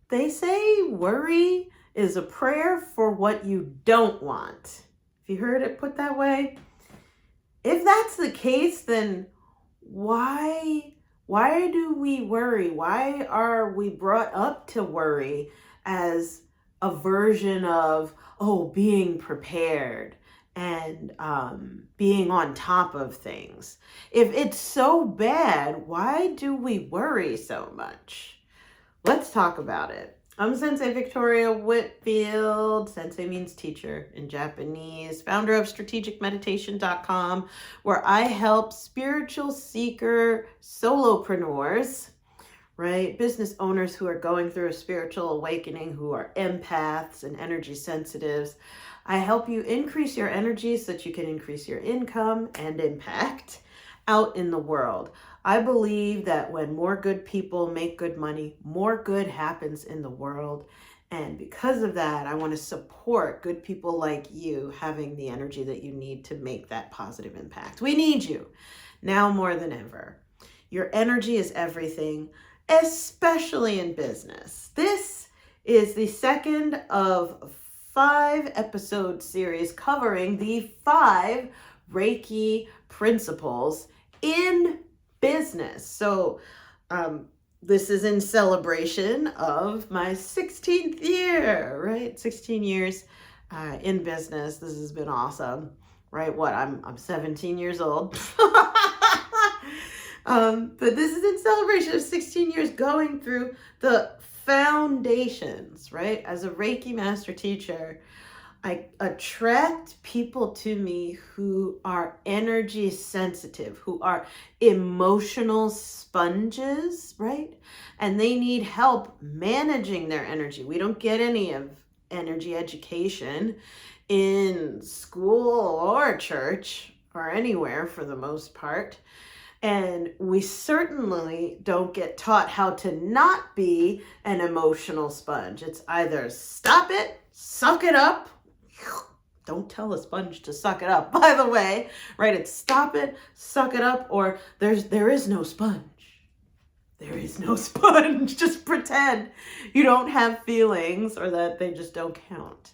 They say worry is a prayer for what you don't want. Have you heard it put that way? If that's the case, then why do we worry? Why are we brought up to worry as a version of, oh, being prepared and being on top of things? If it's so bad, why do we worry so much? Let's talk about it. I'm Sensei Victoria Whitfield. Sensei means teacher in Japanese, founder of strategicmeditation.com, where I help spiritual seeker solopreneurs, right? Business owners who are going through a spiritual awakening, who are empaths and energy sensitives. I help you increase your energy so that you can increase your income and impact out in the world. I believe that when more good people make good money, more good happens in the world. And because of that, I want to support good people like you having the energy that you need to make that positive impact. We need you now more than ever. Your energy is everything, especially in business. This is the second of 5 episode series covering the 5 Reiki principles in business. So this is in celebration of my 16th year, right? 16 years in business. This has been awesome, right? I'm 17 years old. But this is in celebration of 16 years going through the foundations, right? As a Reiki master teacher, I attract people to me who are energy sensitive, who are emotional sponges, right? And they need help managing their energy. We don't get any of energy education in school or church or anywhere for the most part. And we certainly don't get taught how to not be an emotional sponge. It's either stop it, suck it up. Don't tell a sponge to suck it up, by the way, right? It's stop it, suck it up, or there is no sponge. There is no sponge. Just pretend you don't have feelings or that they just don't count.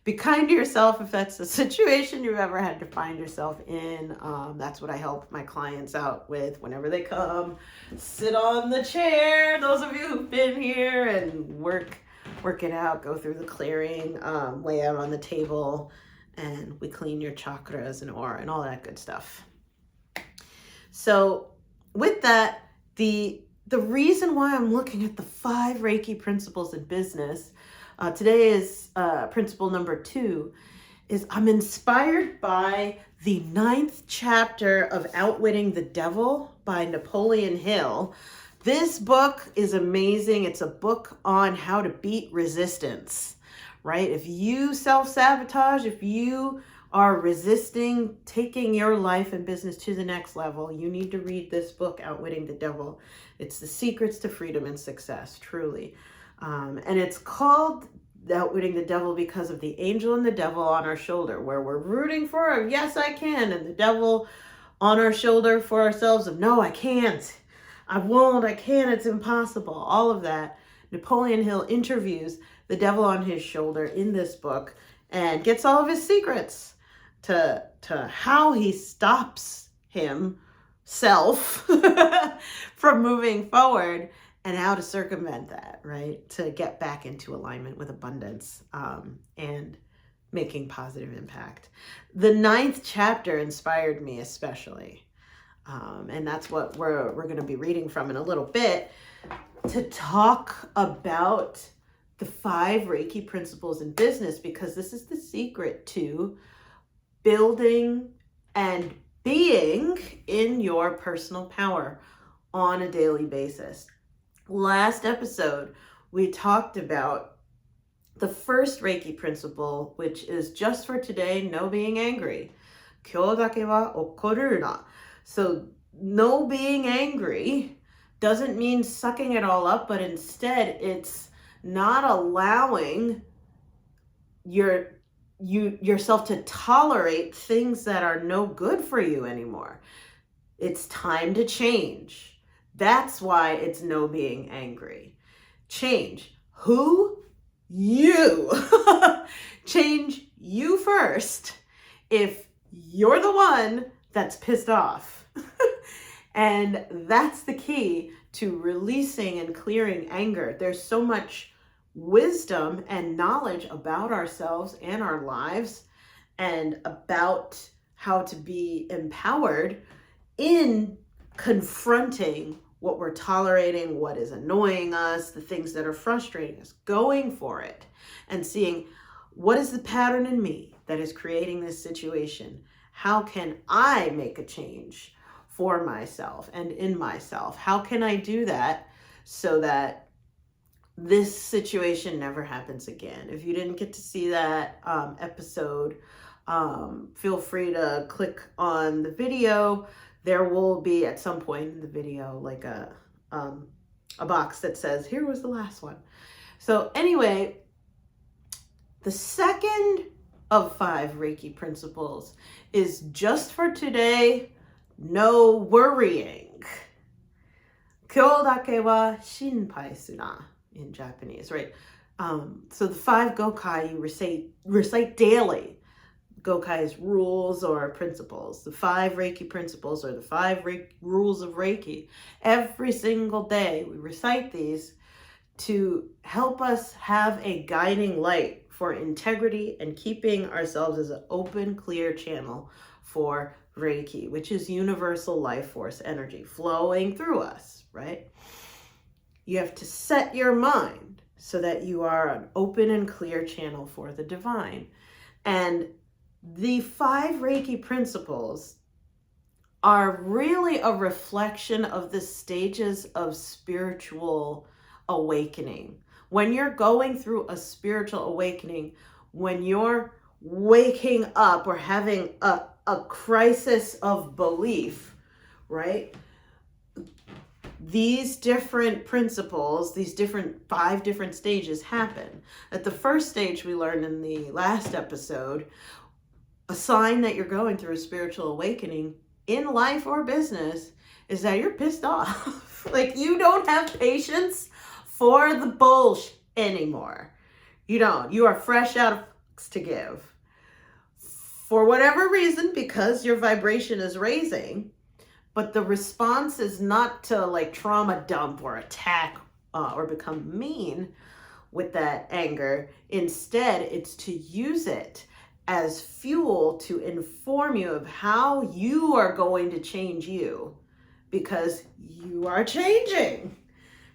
Be kind to yourself if that's the situation you've ever had to find yourself in. That's what I help my clients out with whenever they come. Sit on the chair, those of you who've been here, and work it out, go through the clearing, lay out on the table, and we clean your chakras and aura and all that good stuff. So with that, the reason why I'm looking at the 5 Reiki principles in business, today is principle number 2, is I'm inspired by the 9th chapter of Outwitting the Devil by Napoleon Hill. This book is amazing. It's a book on how to beat resistance, right? If you self-sabotage, if you are resisting taking your life and business to the next level, you need to read this book, Outwitting the Devil. It's the secrets to freedom and success, truly. And it's called Outwitting the Devil because of the angel and the devil on our shoulder, where we're rooting for a yes, I can, and the devil on our shoulder for ourselves of no, I can't. I won't, I can't, it's impossible, all of that. Napoleon Hill interviews the devil on his shoulder in this book and gets all of his secrets to how he stops himself from moving forward and how to circumvent that, right? To get back into alignment with abundance and making positive impact. The 9th chapter inspired me especially. And that's what we're going to be reading from in a little bit, to talk about the 5 Reiki principles in business, because this is the secret to building and being in your personal power on a daily basis. Last episode, we talked about the first Reiki principle, which is just for today, no being angry. Kyo dake wa okoru na. So no being angry doesn't mean sucking it all up, but instead it's not allowing yourself to tolerate things that are no good for you anymore. It's time to change. That's why it's no being angry. Change. who? You. Change you first if you're the one that's pissed off. And that's the key to releasing and clearing anger. There's so much wisdom and knowledge about ourselves and our lives and about how to be empowered in confronting what we're tolerating, what is annoying us, the things that are frustrating us, going for it and seeing what is the pattern in me that is creating this situation? How can I make a change for myself and in myself? How can I do that so that this situation never happens again? If you didn't get to see that episode, feel free to click on the video. There will be at some point in the video like a box that says, here was the last one. So anyway, the second of 5 Reiki principles is just for today, no worrying. Kyou dake wa shinpai suna in Japanese, right? So the 5 Gokai you recite daily. Gokai is rules or principles. The 5 Reiki principles are the 5 rules of Reiki. Every single day we recite these to help us have a guiding light for integrity and keeping ourselves as an open, clear channel for Reiki, which is universal life force energy flowing through us, right? You have to set your mind so that you are an open and clear channel for the divine. And the 5 Reiki principles are really a reflection of the stages of spiritual awakening. When you're going through a spiritual awakening, when you're waking up or having a crisis of belief, right? These different principles, these 5 different stages happen. At the first stage we learned in the last episode, a sign that you're going through a spiritual awakening in life or business is that you're pissed off. Like you don't have patience for the bullshit anymore. You don't. You are fresh out of fucks to give. For whatever reason, because your vibration is raising, but the response is not to like trauma dump or attack or become mean with that anger. Instead, it's to use it as fuel to inform you of how you are going to change you, because you are changing,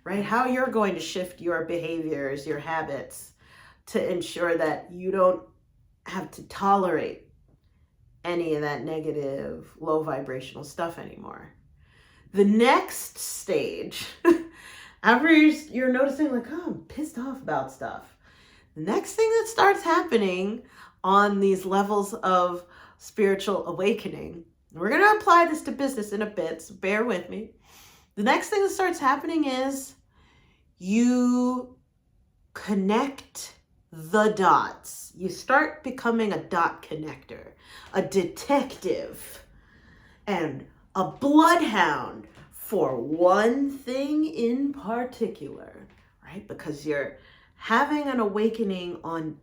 right? How you're going to shift your behaviors, your habits to ensure that you don't have to tolerate any of that negative, low vibrational stuff anymore. The next stage, after you're noticing like, oh, I'm pissed off about stuff. The next thing that starts happening on these levels of spiritual awakening, we're going to apply this to business in a bit, so bear with me. The next thing that starts happening is you connect the dots. You start becoming a dot connector, a detective, and a bloodhound for one thing in particular, right? Because you're having an awakening on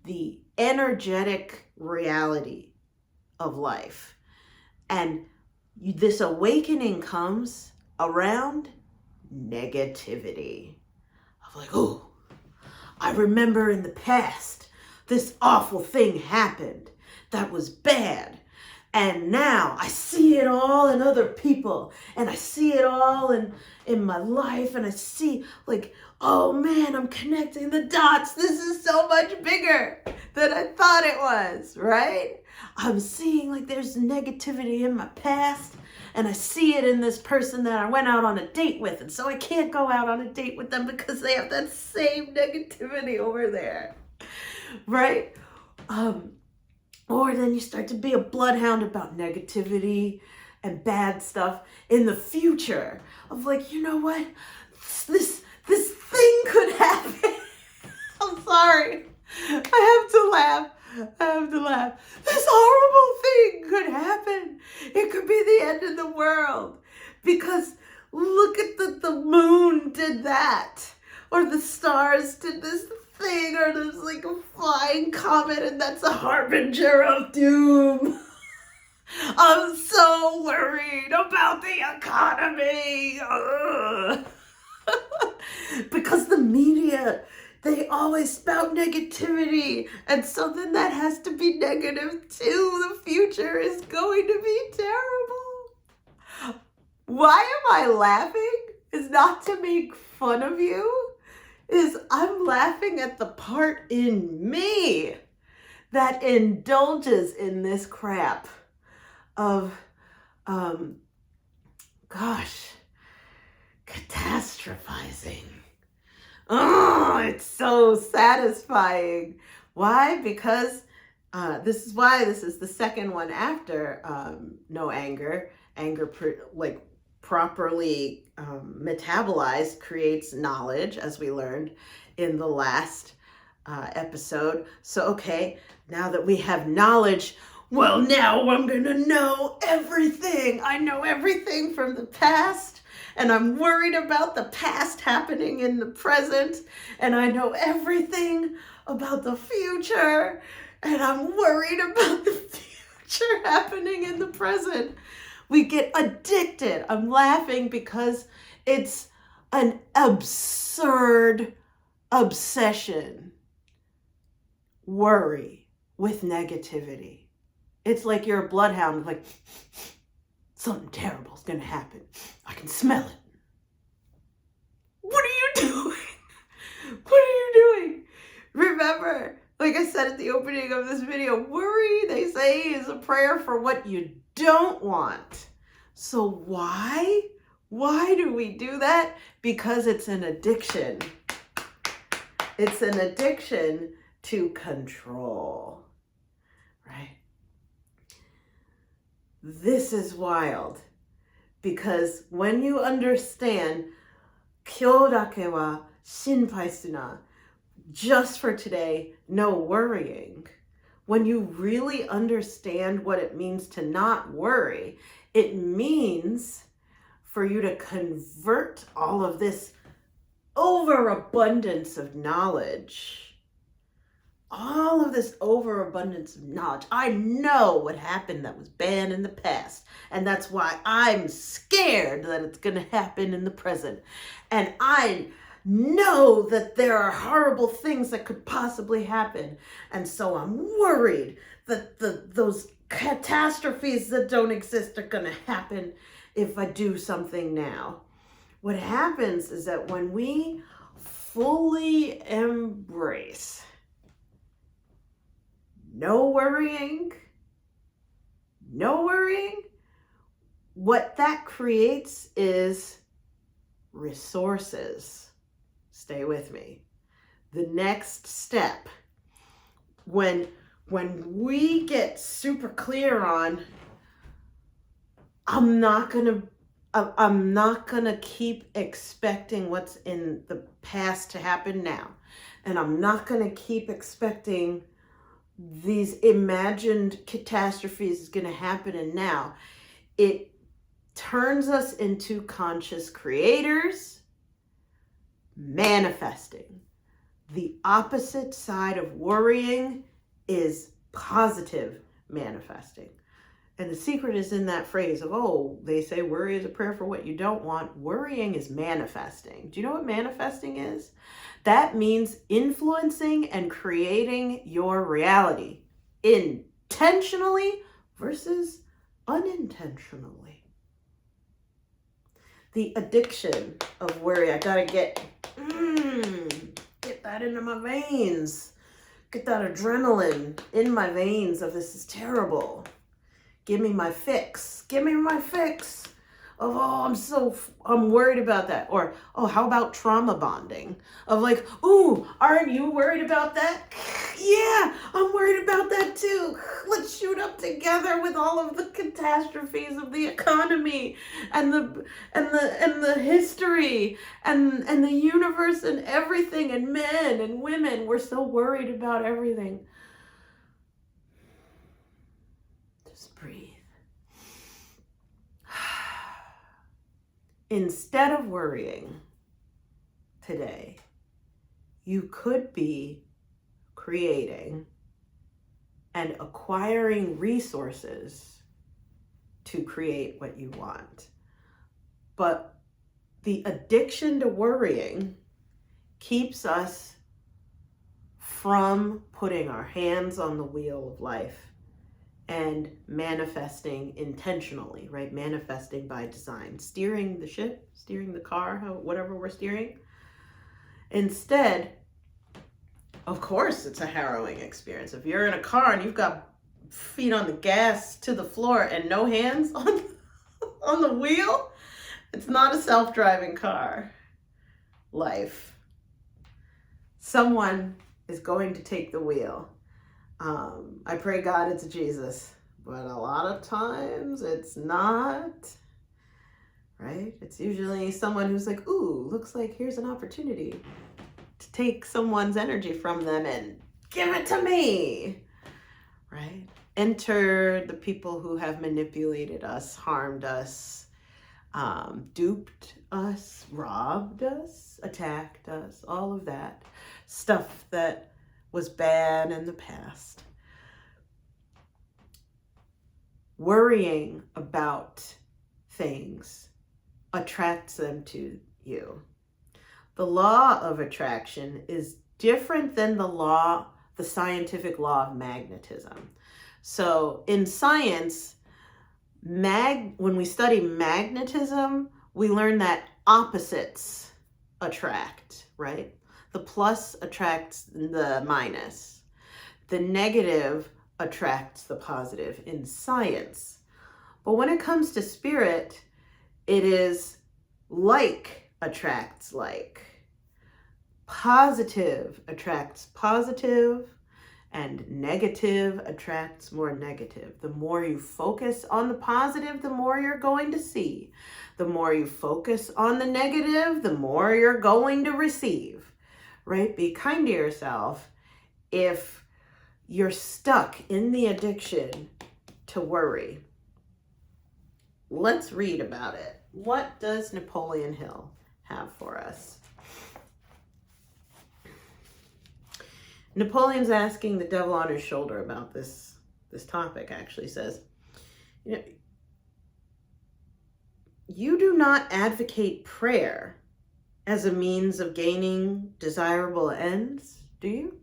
the energetic reality of life. And this awakening comes around negativity. Of like, oh, I remember in the past, this awful thing happened that was bad. And now I see it all in other people, and I see it all in my life, and I see like, oh man, I'm connecting the dots. This is so much bigger than I thought it was, right? I'm seeing like there's negativity in my past, and I see it in this person that I went out on a date with, and so I can't go out on a date with them because they have that same negativity over there, right? Or then you start to be a bloodhound about negativity and bad stuff in the future of like, you know what? This thing could happen. I'm sorry. I have to laugh. This horrible thing could happen. It could be the end of the world. Because look at the moon did that. or the stars did this thing, or there's like a flying comet and that's a harbinger of doom. I'm so worried about the economy. Because the media, they always spout negativity. And so then that has to be negative too. The future is going to be terrible. Why am I laughing? Is not to make fun of you. Is I'm laughing at the part in me that indulges in this crap of, catastrophizing. Oh, it's so satisfying. Why? Because this is the second one after no anger. Anger, properly metabolized, creates knowledge, as we learned in the last episode. So, okay, now that we have knowledge, well, now I'm going to know everything. I know everything from the past, and I'm worried about the past happening in the present, and I know everything about the future, and I'm worried about the future happening in the present. We get addicted. I'm laughing because it's an absurd obsession. Worry with negativity. It's like you're a bloodhound, like something terrible is going to happen. I can smell it. What are you doing? What are you doing? Remember, like I said at the opening of this video, worry, they say, is a prayer for what you don't want. So why? Why do we do that? Because it's an addiction. It's an addiction to control, right? This is wild, because when you understand kyou dake wa shinpai suna, just for today, no worrying. When you really understand what it means to not worry, it means for you to convert all of this overabundance of knowledge. All of this overabundance of knowledge. I know what happened that was bad in the past. And that's why I'm scared that it's going to happen in the present. And I know that there are horrible things that could possibly happen. And so I'm worried that those catastrophes that don't exist are going to happen if I do something now. What happens is that when we fully embrace no worrying, what that creates is resources. Stay with me. The next step, when we get super clear on, I'm not gonna keep expecting what's in the past to happen now. And I'm not gonna keep expecting these imagined catastrophes is gonna happen and now. It turns us into conscious creators, manifesting. The opposite side of worrying is positive manifesting. And the secret is in that phrase of, oh, they say worry is a prayer for what you don't want. Worrying is manifesting. Do you know what manifesting is? That means influencing and creating your reality intentionally versus unintentionally. The addiction of worry, I gotta get that into my veins. Get that adrenaline in my veins of this is terrible. Give me my fix. Give me my fix. Oh, I'm worried about that. Or, oh, how about trauma bonding? Of like, ooh, aren't you worried about that? Yeah, I'm worried about that too. Let's shoot up together with all of the catastrophes of the economy and the history and the universe and everything and men and women. We're so worried about everything. Just breathe. Instead of worrying today, you could be creating and acquiring resources to create what you want. But the addiction to worrying keeps us from putting our hands on the wheel of life and manifesting intentionally, right? Manifesting by design, steering the ship, steering the car, whatever we're steering. Instead, of course, it's a harrowing experience. If you're in a car and you've got feet on the gas to the floor and no hands on the wheel, it's not a self-driving car. Life. Someone is going to take the wheel. I pray God it's Jesus, but a lot of times it's not, right? It's usually someone who's like, ooh, looks like here's an opportunity to take someone's energy from them and give it to me, right? Enter the people who have manipulated us, harmed us, duped us, robbed us, attacked us, all of that stuff that was bad in the past. Worrying about things attracts them to you. The law of attraction is different than the scientific law of magnetism. So in science, when we study magnetism, we learn that opposites attract, right? The plus attracts the minus. The negative attracts the positive in science. But when it comes to spirit, it is like attracts like. Positive attracts positive, and negative attracts more negative. The more you focus on the positive, the more you're going to see. The more you focus on the negative, the more you're going to receive, right? Be kind to yourself if you're stuck in the addiction to worry. Let's read about it. What does Napoleon Hill have for us? Napoleon's asking the devil on his shoulder about this topic, actually says, you do not advocate prayer as a means of gaining desirable ends, do you?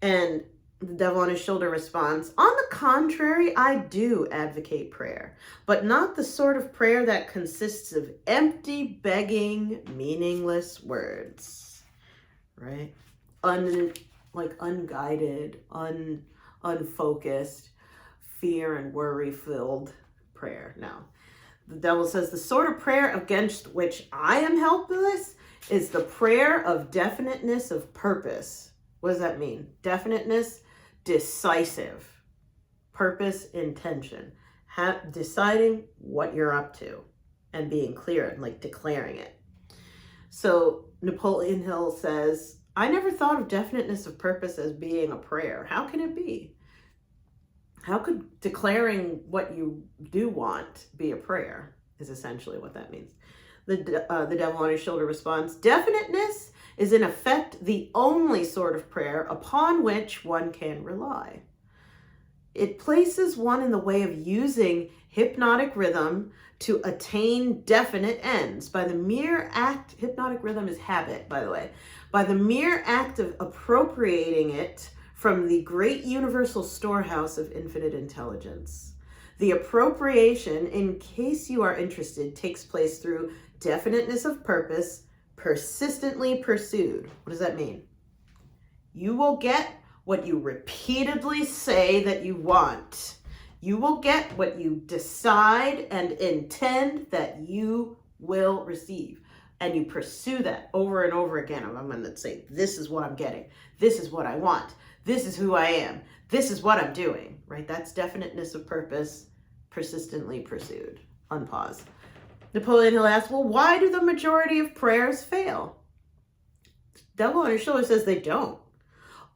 And the devil on his shoulder responds, on the contrary, I do advocate prayer, but not the sort of prayer that consists of empty, begging, meaningless words, right? Unguided, unfocused, fear and worry-filled prayer. Now, the devil says the sort of prayer against which I am helpless is the prayer of definiteness of purpose. What does that mean? Definiteness, decisive. Purpose, intention. Deciding what you're up to and being clear and declaring it. So Napoleon Hill says, I never thought of definiteness of purpose as being a prayer. How can it be? How could declaring what you do want be a prayer? Is essentially what that means. The devil on his shoulder responds, definiteness is in effect the only sort of prayer upon which one can rely. It places one in the way of using hypnotic rhythm to attain definite ends by the mere act. Hypnotic rhythm is habit, by the way. By the mere act of appropriating it from the great universal storehouse of infinite intelligence. The appropriation, in case you are interested, takes place through definiteness of purpose, persistently pursued. What does that mean? You will get what you repeatedly say that you want. You will get what you decide and intend that you will receive. And you pursue that over and over again. I'm going to say, this is what I'm getting. This is what I want. This is who I am. This is what I'm doing, right? That's definiteness of purpose, persistently pursued. Unpause. Napoleon Hill asks, well, why do the majority of prayers fail? Devil on his shoulder says they don't.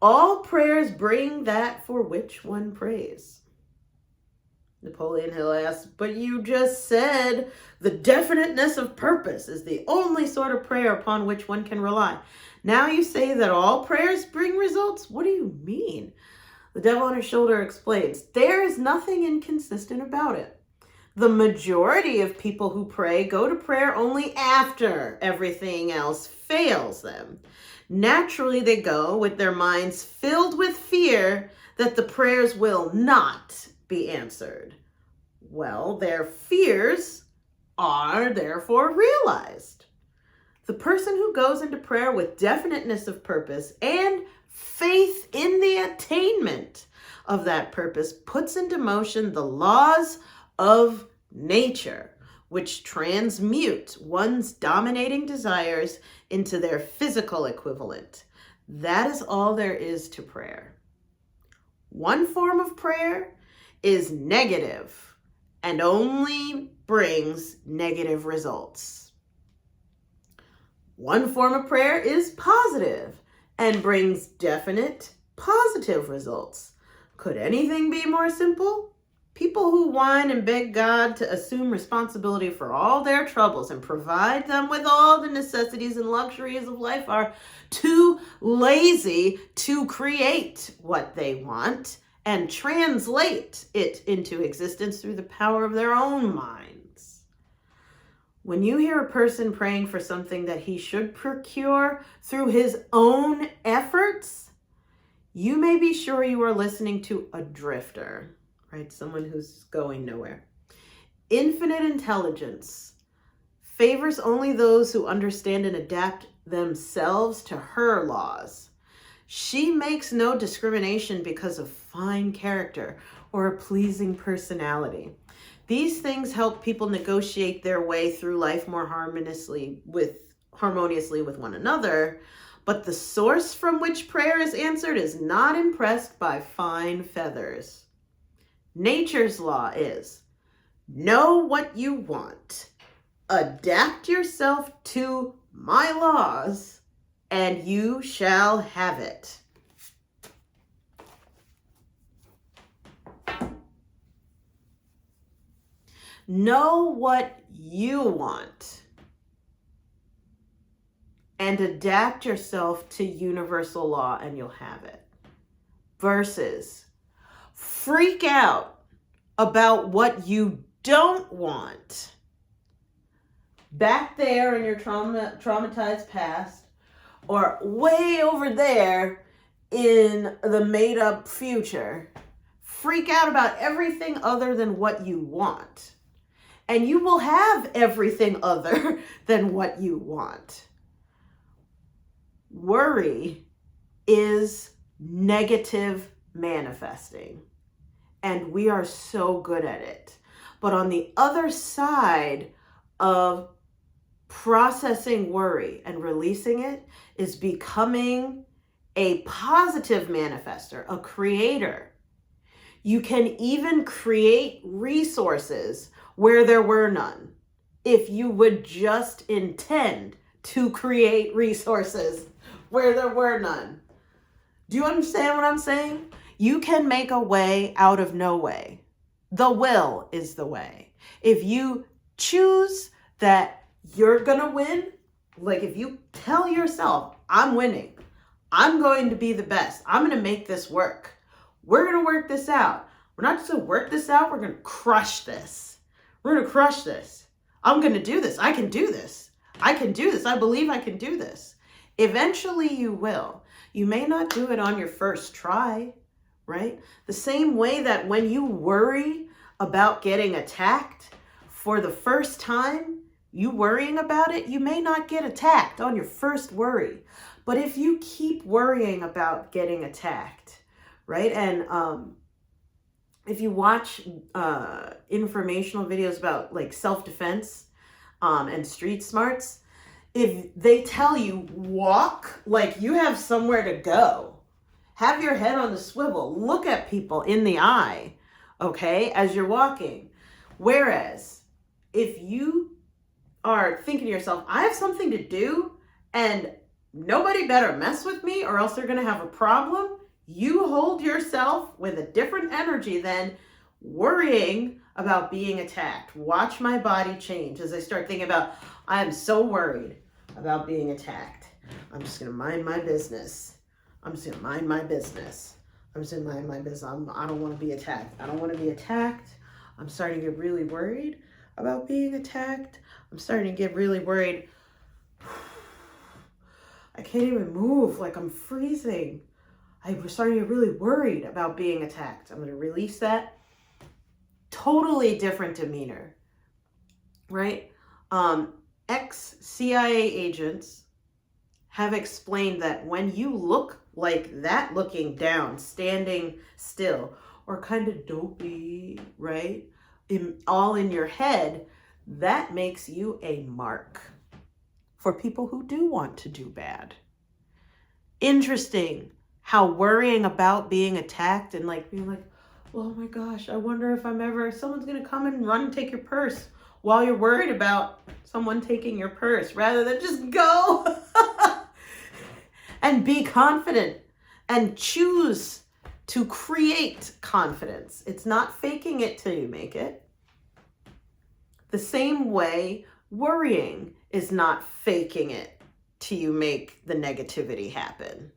All prayers bring that for which one prays. Napoleon Hill asks, but you just said the definiteness of purpose is the only sort of prayer upon which one can rely. Now you say that all prayers bring results? What do you mean? The devil on his shoulder explains, there is nothing inconsistent about it. The majority of people who pray go to prayer only after everything else fails them. Naturally, they go with their minds filled with fear that the prayers will not be answered. Well, their fears are therefore realized. The person who goes into prayer with definiteness of purpose and faith in the attainment of that purpose puts into motion the laws of nature, which transmute one's dominating desires into their physical equivalent. That is all there is to prayer. One form of prayer is negative and only brings negative results. One form of prayer is positive and brings definite positive results. Could anything be more simple? People who whine and beg God to assume responsibility for all their troubles and provide them with all the necessities and luxuries of life are too lazy to create what they want and translate it into existence through the power of their own minds. When you hear a person praying for something that he should procure through his own efforts, you may be sure you are listening to a drifter. Right? Someone who's going nowhere. Infinite intelligence favors only those who understand and adapt themselves to her laws. She makes no discrimination because of fine character or a pleasing personality. These things help people negotiate their way through life more harmoniously with one another, but the source from which prayer is answered is not impressed by fine feathers. Nature's law is, know what you want, adapt yourself to my laws, and you shall have it. Know what you want and adapt yourself to universal law, and you'll have it. Versus freak out about what you don't want back there in your traumatized past, or way over there in the made up future. Freak out about everything other than what you want. And you will have everything other than what you want. Worry is negative manifesting, and we are so good at it. But on the other side of processing worry and releasing it is becoming a positive manifester, a creator. You can even create resources where there were none, if you would just intend to create resources where there were none. Do you understand what I'm saying? You can make a way out of no way. The will is the way. If you choose that you're gonna win, like if you tell yourself, I'm winning, I'm going to be the best, I'm gonna make this work, we're gonna work this out. We're not just gonna work this out, we're gonna crush this. We're gonna crush this. I'm gonna do this. I can do this. I can do this. I believe I can do this. Eventually you will. You may not do it on your first try, right? The same way that when you worry about getting attacked for the first time, you worrying about it, you may not get attacked on your first worry. But if you keep worrying about getting attacked, right? And if you watch informational videos about like self-defense and street smarts, if they tell you walk like you have somewhere to go, have your head on the swivel, look at people in the eye, okay, as you're walking. Whereas if you are thinking to yourself, I have something to do and nobody better mess with me or else they're going to have a problem, you hold yourself with a different energy than worrying about being attacked. Watch my body change as I start thinking about, I am so worried about being attacked. I'm just going to mind my business. I'm just going to mind my business. I'm just going to mind my business. I don't want to be attacked. I don't want to be attacked. I'm starting to get really worried about being attacked. I'm starting to get really worried. I can't even move. Like, I'm freezing. I'm starting to get really worried about being attacked. I'm going to release that. Totally different demeanor, right? Ex-CIA agents have explained that when you look like that, looking down, standing still, or kind of dopey, right? All in your head, that makes you a mark for people who do want to do bad. Interesting how worrying about being attacked and like being like, oh my gosh, I wonder if someone's going to come and run and take your purse while you're worried about someone taking your purse, rather than just go and be confident and choose to create confidence. It's not faking it till you make it. The same way worrying is not faking it till you make the negativity happen.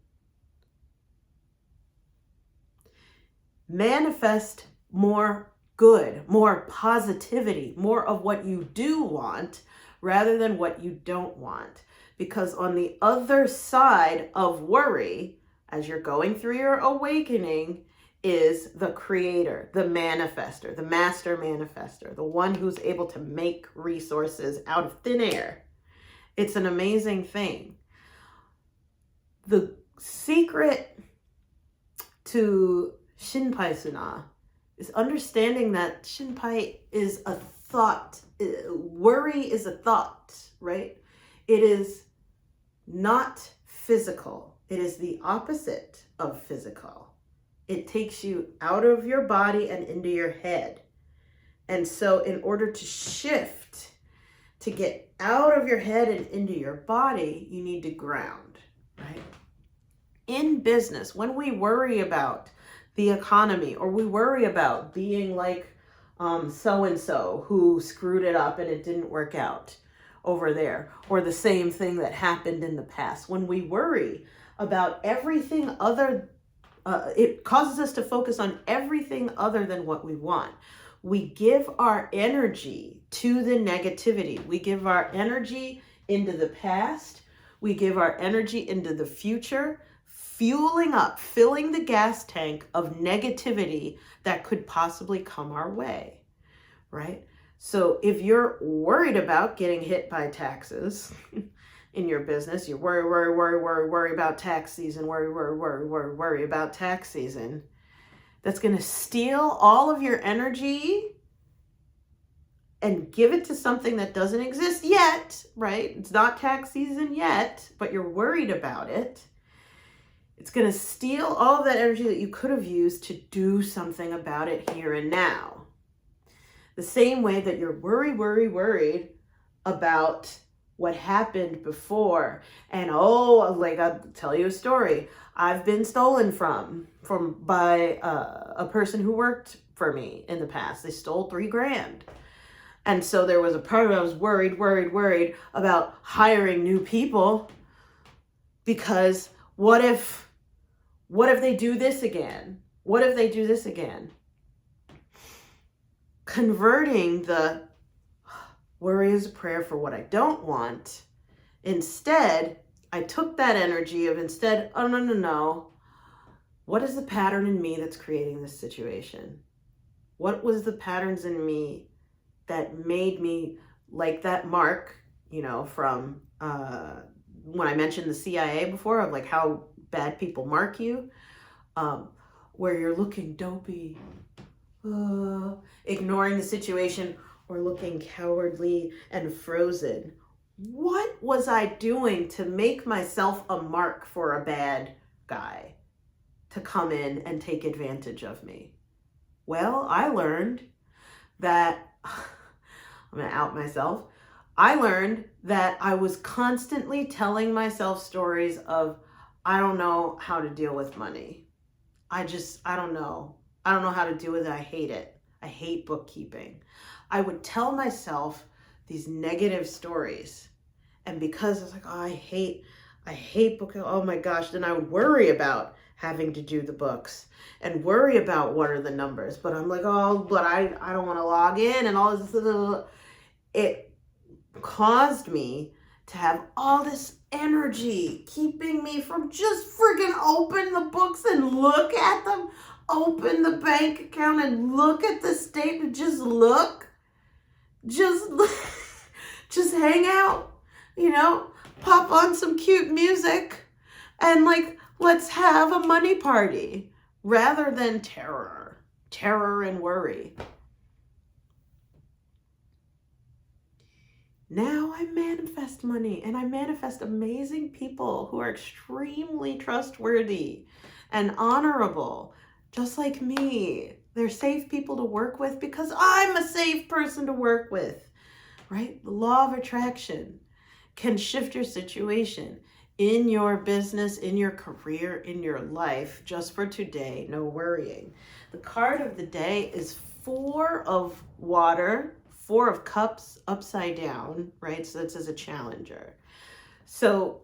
Manifest more good, more positivity, more of what you do want rather than what you don't want. Because on the other side of worry, as you're going through your awakening, is the creator, the manifester, the master manifester, the one who's able to make resources out of thin air. It's an amazing thing. The secret to Shinpai Suna is understanding that Shinpai is a thought. Worry is a thought, right? It is not physical. It is the opposite of physical. It takes you out of your body and into your head. And so in order to shift, to get out of your head and into your body, you need to ground, right? In business, when we worry about the economy, or we worry about being like so-and-so who screwed it up and it didn't work out over there, or the same thing that happened in the past, when we worry about everything other, it causes us to focus on everything other than what we want. We give our energy to the negativity. We give our energy into the past. We give our energy into the future, fueling up, filling the gas tank of negativity that could possibly come our way, right? So if you're worried about getting hit by taxes in your business, you worry about tax season, worry about tax season, that's going to steal all of your energy and give it to something that doesn't exist yet, right? It's not tax season yet, but you're worried about it. It's going to steal all of that energy that you could have used to do something about it here and now. The same way that you're worried about what happened before. And like I'll tell you a story. I've been stolen by a person who worked for me in the past. They stole $3,000. And so there was a part of me I was worried about hiring new people, because what if they do this again? What if they do this again? Converting the worry is a prayer for what I don't want. Instead, I took that energy of oh, no. What is the pattern in me that's creating this situation? What was the patterns in me that made me like that mark, from when I mentioned the CIA before, of like how bad people mark you, where you're looking dopey, ignoring the situation, or looking cowardly and frozen. What was I doing to make myself a mark for a bad guy to come in and take advantage of me? Well, I learned that, I'm going to out myself. I learned that I was constantly telling myself stories of, I don't know how to deal with money. I don't know. I don't know how to deal with it. I hate it. I hate bookkeeping. I would tell myself these negative stories. And because I was like, oh, I hate book. Oh my gosh. Then I would worry about having to do the books and worry about what are the numbers. But I'm like, oh, but I don't want to log in and all this. It caused me to have all this energy keeping me from just freaking open the books and look at them, open the bank account and look at the statement, just look, just just hang out, pop on some cute music and let's have a money party rather than terror and worry. Now I manifest money and I manifest amazing people who are extremely trustworthy and honorable, just like me. They're safe people to work with because I'm a safe person to work with, right? The law of attraction can shift your situation in your business, in your career, in your life, just for today, no worrying. The card of the day is 4 of water, 4 of cups upside down, right? So that says a challenger. So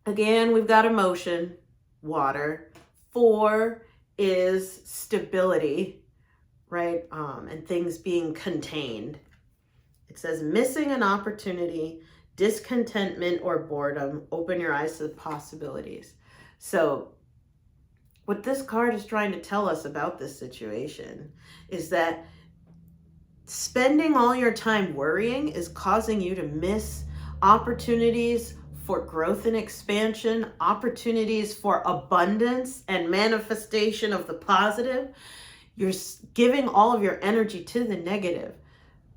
again, we've got emotion, water. 4 is stability, right? And things being contained. It says missing an opportunity, discontentment or boredom. Open your eyes to the possibilities. So what this card is trying to tell us about this situation is that spending all your time worrying is causing you to miss opportunities for growth and expansion, opportunities for abundance and manifestation of the positive. You're giving all of your energy to the negative.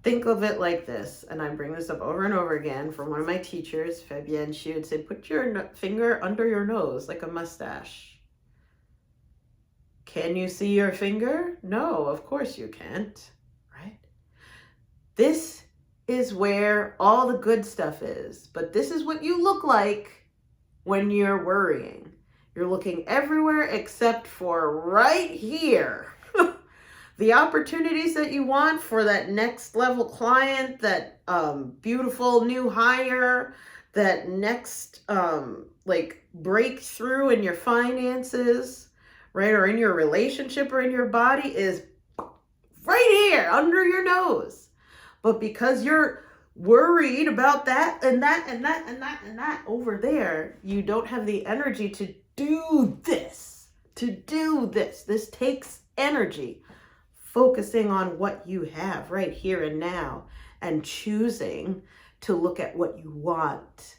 Think of it like this, and I bring this up over and over again from one of my teachers, Fabienne. She would say, put your finger under your nose like a mustache. Can you see your finger? No, of course you can't, right? This is where all the good stuff is, but this is what you look like when you're worrying. You're looking everywhere except for right here. The opportunities that you want for that next level client, that beautiful new hire, that next breakthrough in your finances, right? Or in your relationship or in your body is right here under your nose. But because you're worried about that and that and that and that and that over there, you don't have the energy to do this. This takes energy. Focusing on what you have right here and now and choosing to look at what you want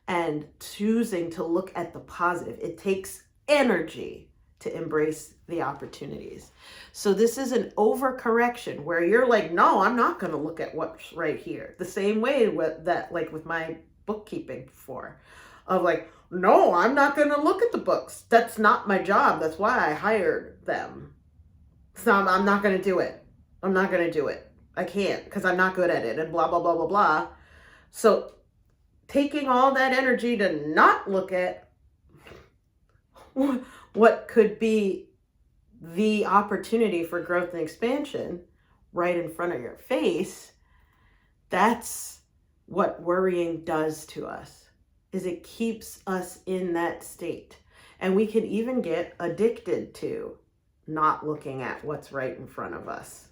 and choosing to look at the positive. It takes energy to embrace the opportunities. So this is an overcorrection where you're like, no, I'm not going to look at what's right here. The same way with my bookkeeping before, of like, no, I'm not going to look at the books. That's not my job. That's why I hired them. So I'm not going to do it. I can't because I'm not good at it and blah, blah, blah, blah, blah. So taking all that energy to not look at what could be the opportunity for growth and expansion right in front of your face, that's what worrying does to us, is it keeps us in that state. And we can even get addicted to not looking at what's right in front of us.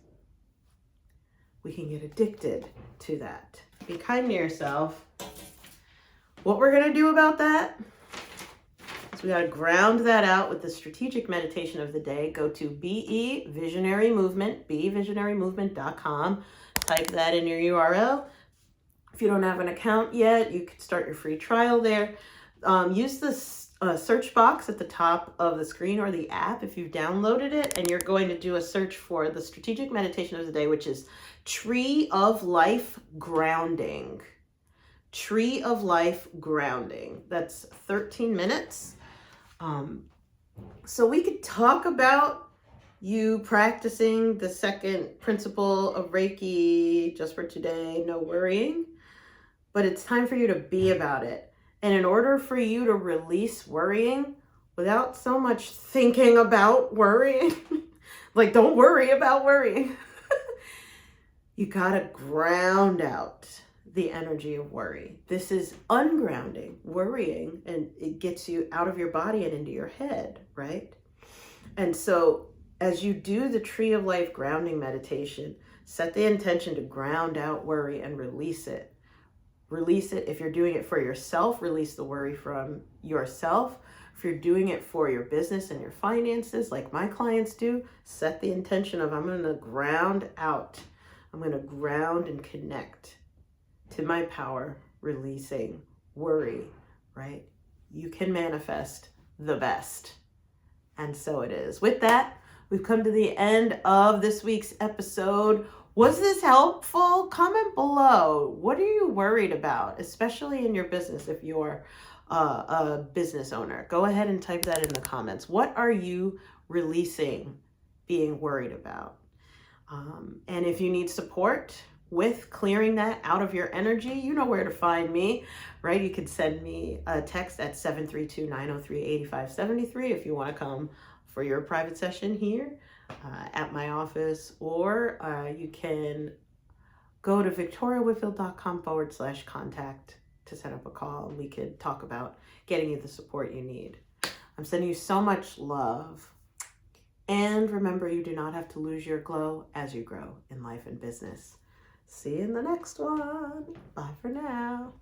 We can get addicted to that. Be kind to yourself. What we're going to do about that is we got to ground that out with the strategic meditation of the day. Go to BE Visionary Movement, bevisionarymovement.com. Type that in your URL. If you don't have an account yet, you can start your free trial there. Use this search box at the top of the screen or the app if you've downloaded it, and you're going to do a search for the strategic meditation of the day, which is Tree of Life Grounding. Tree of Life Grounding. That's 13 minutes. So we could talk about you practicing the second principle of Reiki just for today, no worrying, but it's time for you to be about it. And in order for you to release worrying without so much thinking about worrying, like don't worry about worrying, you gotta ground out the energy of worry. This is ungrounding, worrying, and it gets you out of your body and into your head, right? And so as you do the Tree of Life grounding meditation, set the intention to ground out worry and release it. Release it. If you're doing it for yourself, release the worry from yourself. If you're doing it for your business and your finances, like my clients do, set the intention of, I'm going to ground out. I'm going to ground and connect to my power, releasing worry, right? You can manifest the best. And so it is. With that, we've come to the end of this week's episode. Was this helpful? Comment below. What are you worried about, especially in your business if you're a business owner? Go ahead and type that in the comments. What are you releasing, being worried about? And if you need support with clearing that out of your energy, you know where to find me, right? You can send me a text at 732-903-8573 if you want to come for your private session here at my office, or you can go to victoriawhitfield.com/contact to set up a call, and we could talk about getting you the support you need. I'm sending you so much love. And remember, you do not have to lose your glow as you grow in life and business. See you in the next one. Bye for now.